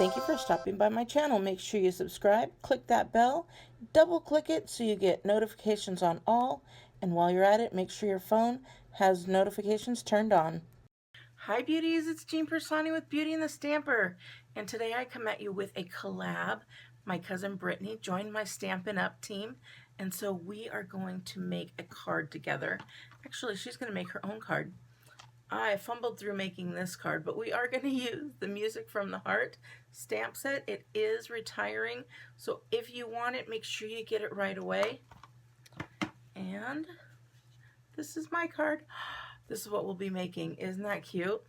Thank you for stopping by my channel. Make sure you subscribe, click that bell, double click it so you get notifications on all, and while you're at it, make sure your phone has notifications turned on. Hi beauties, it's Jean Piersanti with Beauty and the Stamper, and today I come at you with a collab. My cousin Brittany joined my Stampin' Up team, and so we are going to make a card together. Actually, she's going to make her own card. I fumbled through making this card, but we are going to use the Music from the Heart stamp set. It is retiring, so if you want it, make sure you get it right away. And this is my card. This is what we'll be making. Isn't that cute?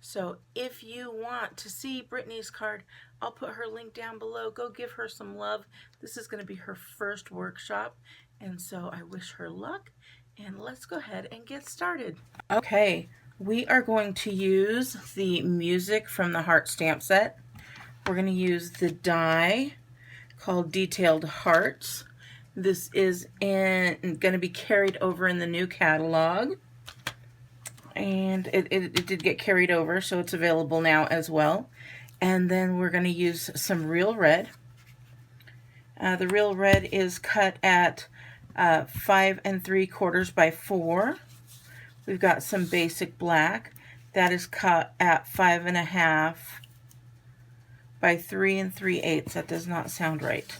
So if you want to see Brittany's card, I'll put her link down below. Go give her some love. This is going to be her first workshop, and so I wish her luck. And let's go ahead and get started. Okay, we are going to use the Music from the Heart stamp set. We're going to use the die called Detailed Hearts. This is going to be carried over in the new catalog. And it did get carried over, so it's available now as well. And then we're going to use some Real Red. The Real Red is cut at 5 3/4 by 4. We've got some basic black that is cut at 5 1/2 by 3 3/8. That does not sound right.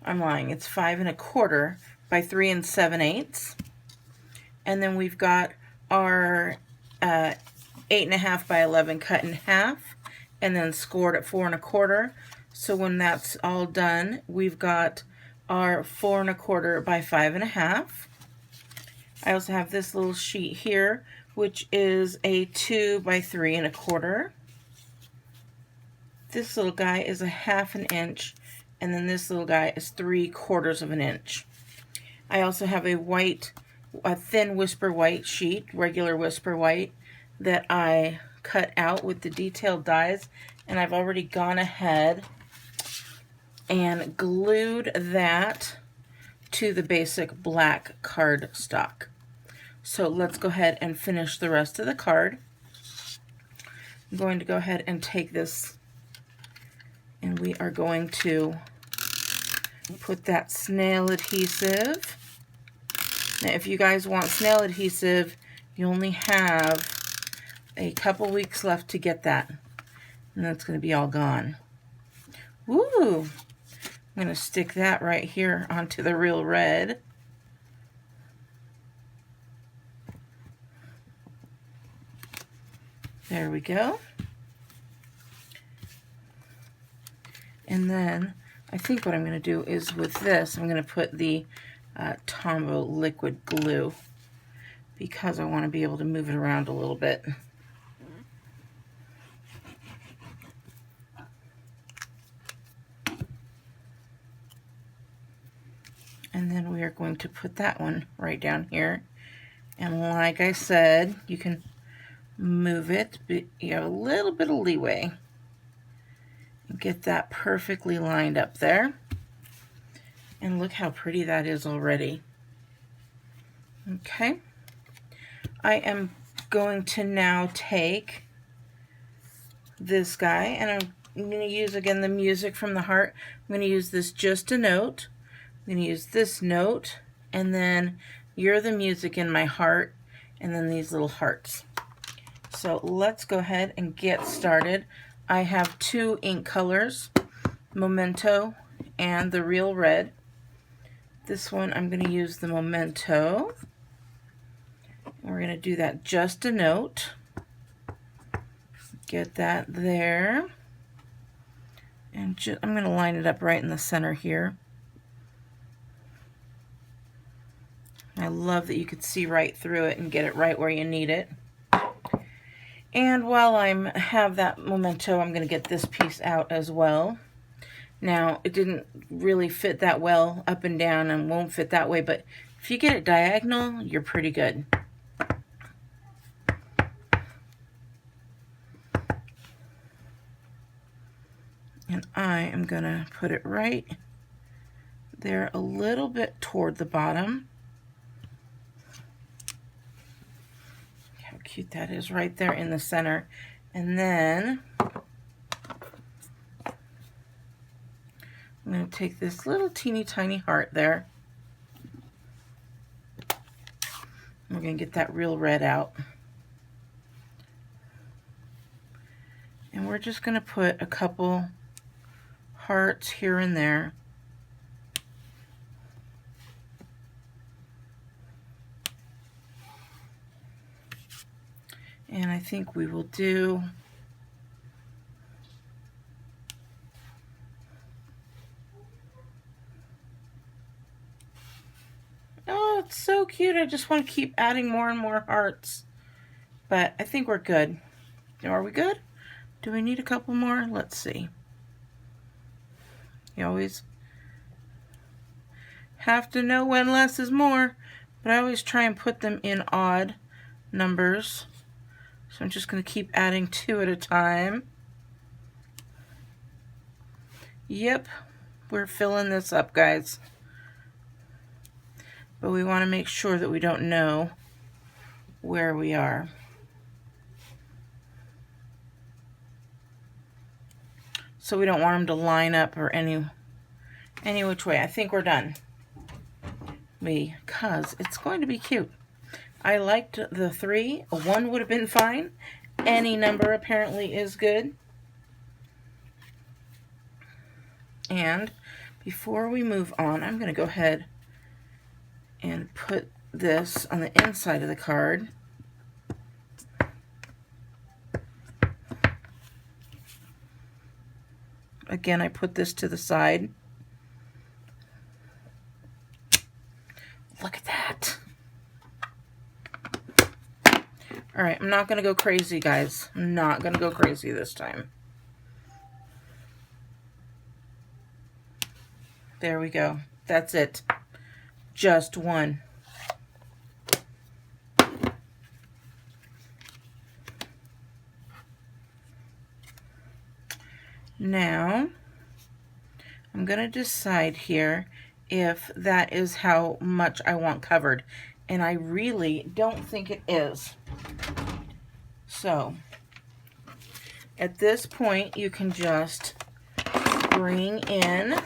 I'm lying. It's 5 1/4 by 3 7/8. And then we've got our 8 1/2 by 11 cut in half and then scored at 4 1/4. So when that's all done, we've got our 4 1/4 by 5 1/2. I also have this little sheet here, which is a 2 by 3 1/4. This little guy is a 1/2 inch, and then this little guy is 3/4 of an inch. I also have a thin Whisper White sheet, regular Whisper White, that I cut out with the detailed dies, and I've already gone ahead and glued that to the basic black cardstock. So let's go ahead and finish the rest of the card. I'm going to go ahead and take this, and we are going to put that snail adhesive. Now, if you guys want snail adhesive, you only have a couple weeks left to get that, and that's going to be all gone. Woo! I'm going to stick that right here onto the Real Red. There we go. And then I think what I'm going to do is with this, I'm going to put the Tombow liquid glue because I want to be able to move it around a little bit. And then we are going to put that one right down here. And like I said, you can move it, but you have a little bit of leeway. Get that perfectly lined up there. And look how pretty that is already. Okay. I am going to now take this guy, and I'm going to use again the Music from the Heart. I'm going to use this Just a Note. I'm going to use this note, and then You're the Music in My Heart, and then these little hearts. So let's go ahead and get started. I have 2 ink colors, Memento and the Real Red. This one I'm going to use the Memento. We're going to do that Just a Note. Get that there. And I'm going to line it up right in the center here. I love that you could see right through it and get it right where you need it. And while I have that Memento, I'm going to get this piece out as well. Now, it didn't really fit that well up and down and won't fit that way, but if you get it diagonal, you're pretty good. And I am going to put it right there a little bit toward the bottom. cute that is right there in the center. And then I'm going to take this little teeny tiny heart there. We're going to get that real red out. And we're just going to put a couple hearts here and there. And I think we will do oh, it's so cute. I just want to keep adding more and more hearts. But I think we're good. Are we good? Do we need a couple more? Let's see. You always have to know when less is more, but I always try and put them in odd numbers. So I'm just going to keep adding 2 at a time. Yep, we're filling this up, guys. But we want to make sure that we don't know where we are. So we don't want them to line up or any which way. I think we're done. Because it's going to be cute. I liked the 3. A 1 would have been fine. Any number apparently is good. And before we move on, I'm going to go ahead and put this on the inside of the card. Again, I put this to the side. Look at that. All right, I'm not going to go crazy, guys. I'm not going to go crazy this time. There we go. That's it. Just 1. Now, I'm going to decide here if that is how much I want covered. And I really don't think it is. So, at this point, you can just bring in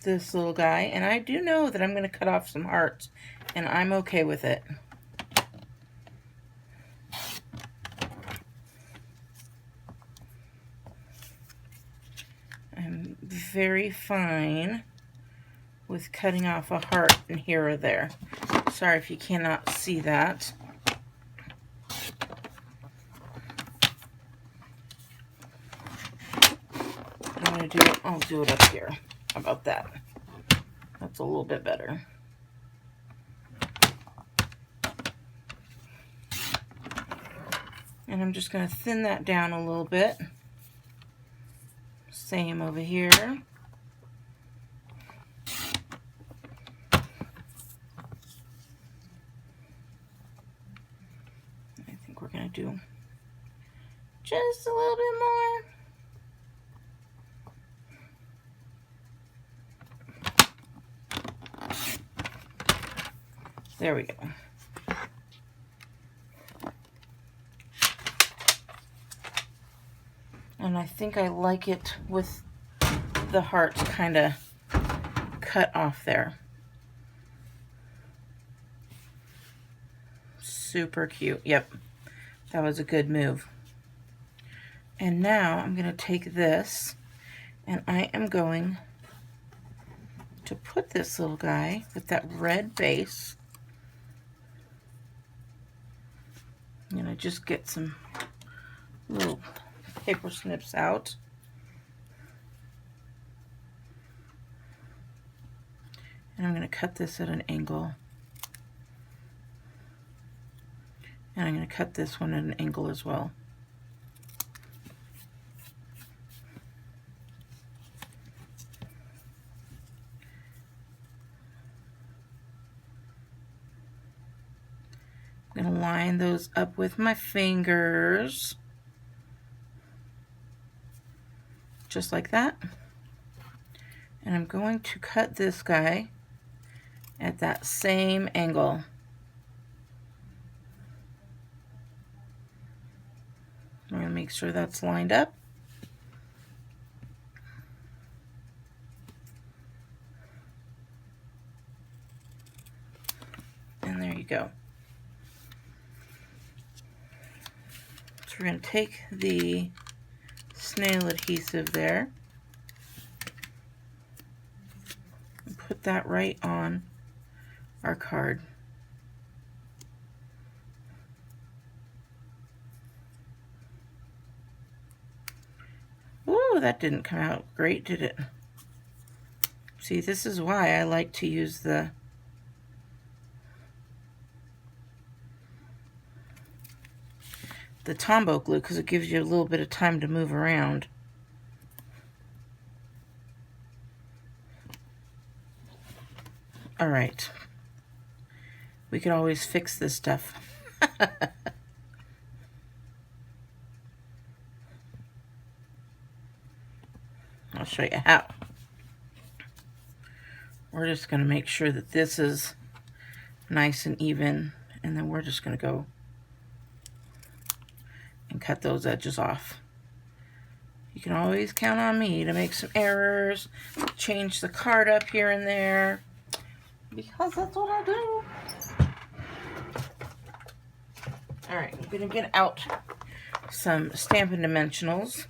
this little guy. And I do know that I'm going to cut off some hearts, and I'm okay with it. I'm very fine with cutting off a heart in here or there. Sorry if you cannot see that. I'm going to do it, I'll do it up here. How about that? That's a little bit better. And I'm just going to thin that down a little bit. Same over here. I think we're going to do just a little bit more. There we go. And I think I like it with the hearts kind of cut off there. Super cute. Yep, that was a good move. And now I'm going to take this and I am going to put this little guy with that red base. I'm going to just get some little paper snips out. And I'm going to cut this at an angle. And I'm going to cut this one at an angle as well. I'm going to line those up with my fingers. Just like that. And I'm going to cut this guy at that same angle. I'm going to make sure that's lined up. And there you go. So we're going to take the snail adhesive there and put that right on our card. Ooh, that didn't come out great, did it? See, this is why I like to use the Tombow glue, because it gives you a little bit of time to move around. All right. We could always fix this stuff. I'll show you how. We're just going to make sure that this is nice and even, and then we're just going to go and cut those edges off. You can always count on me to make some errors, change the card up here and there, because that's what I do. All right, I'm going to get out some Stampin' Dimensionals.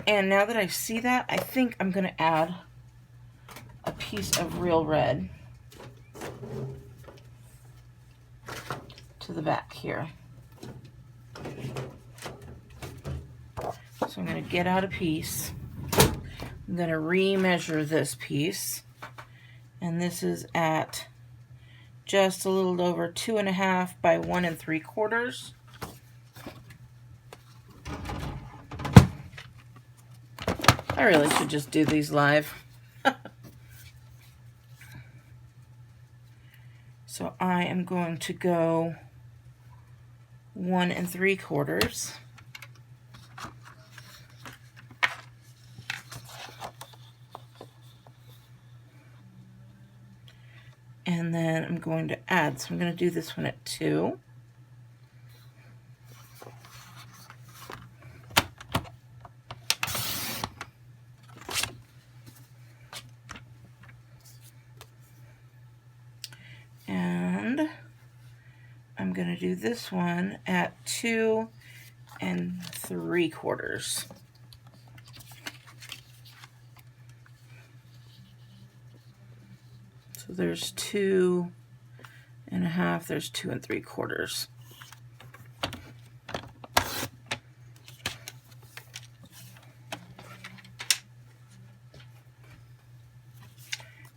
And now that I see that, I think I'm going to add a piece of real red to the back here. So I'm going to get out a piece. I'm going to remeasure this piece. And this is at just a little over 2.5 by 1 3/4. I really should just do these live. So I am going to go 1 3/4. And then I'm going to add, so I'm going to do this one at 2. And I'm going to do this one at 2 3/4. So there's 2.5, there's 2 3/4.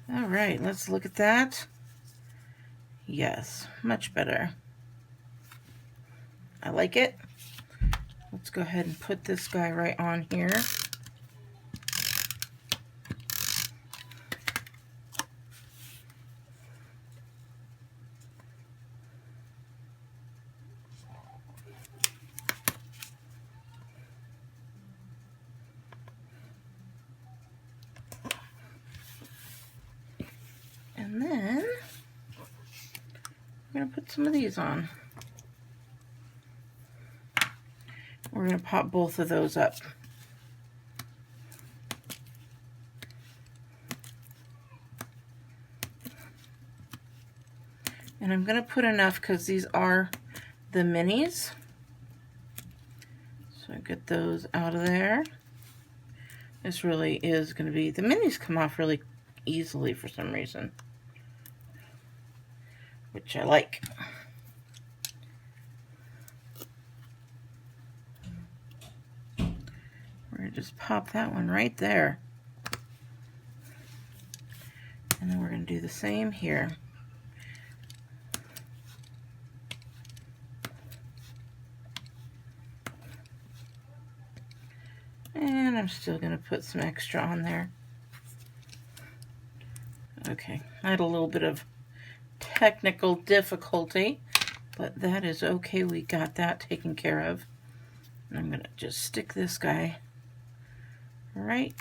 All right, let's look at that. Yes, much better. I like it. Let's go ahead and put this guy right on here. And then I'm going to put some of these on. We're going to pop both of those up. And I'm going to put enough because these are the minis. So I get those out of there. This really is going to be, the minis come off really easily for some reason, which I like. We're going to just pop that one right there. And then we're going to do the same here. And I'm still going to put some extra on there. Okay, I had a little bit of technical difficulty, but that is okay. We got that taken care of. And I'm going to just stick this guy right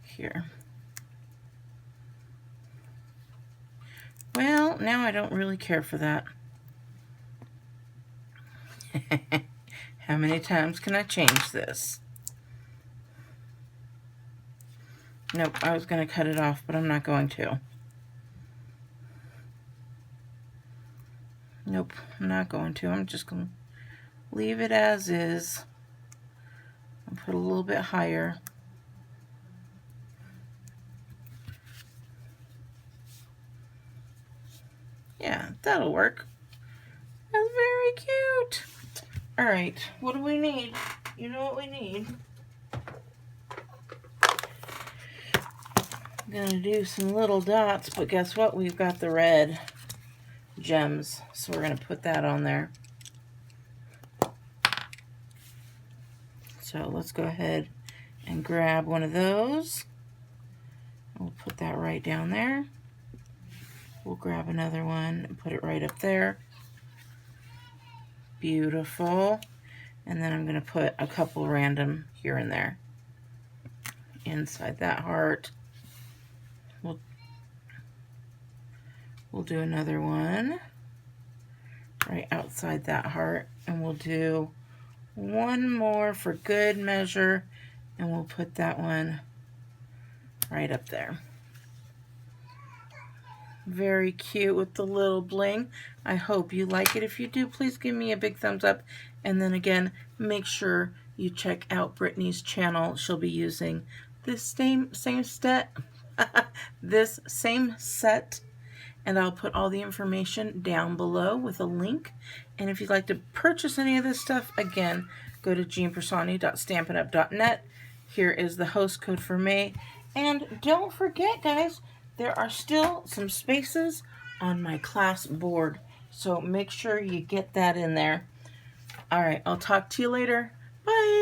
here. Well, now I don't really care for that. How many times can I change this? Nope, I was going to cut it off, but I'm not going to. Nope, I'm not going to. I'm just going to leave it as is. I'll put a little bit higher. Yeah, that'll work. That's very cute. All right, what do we need? You know what we need? I'm gonna do some little dots, but guess what? We've got the red gems, so we're gonna put that on there. So let's go ahead and grab one of those. We'll put that right down there. We'll grab another one and put it right up there. Beautiful. And then I'm going to put a couple random here and there inside that heart. We'll do another one right outside that heart, and we'll do one more for good measure, and we'll put that one right up there. Very cute with the little bling. I hope you like it. If you do, please give me a big thumbs up. And then again, make sure you check out Brittany's channel. She'll be using this same set, this same set, and I'll put all the information down below with a link. And if you'd like to purchase any of this stuff, again, go to jeanpiersanti.stampinup.net. Here is the host code for May. And don't forget, guys, there are still some spaces on my class board, so make sure you get that in there. All right, I'll talk to you later. Bye.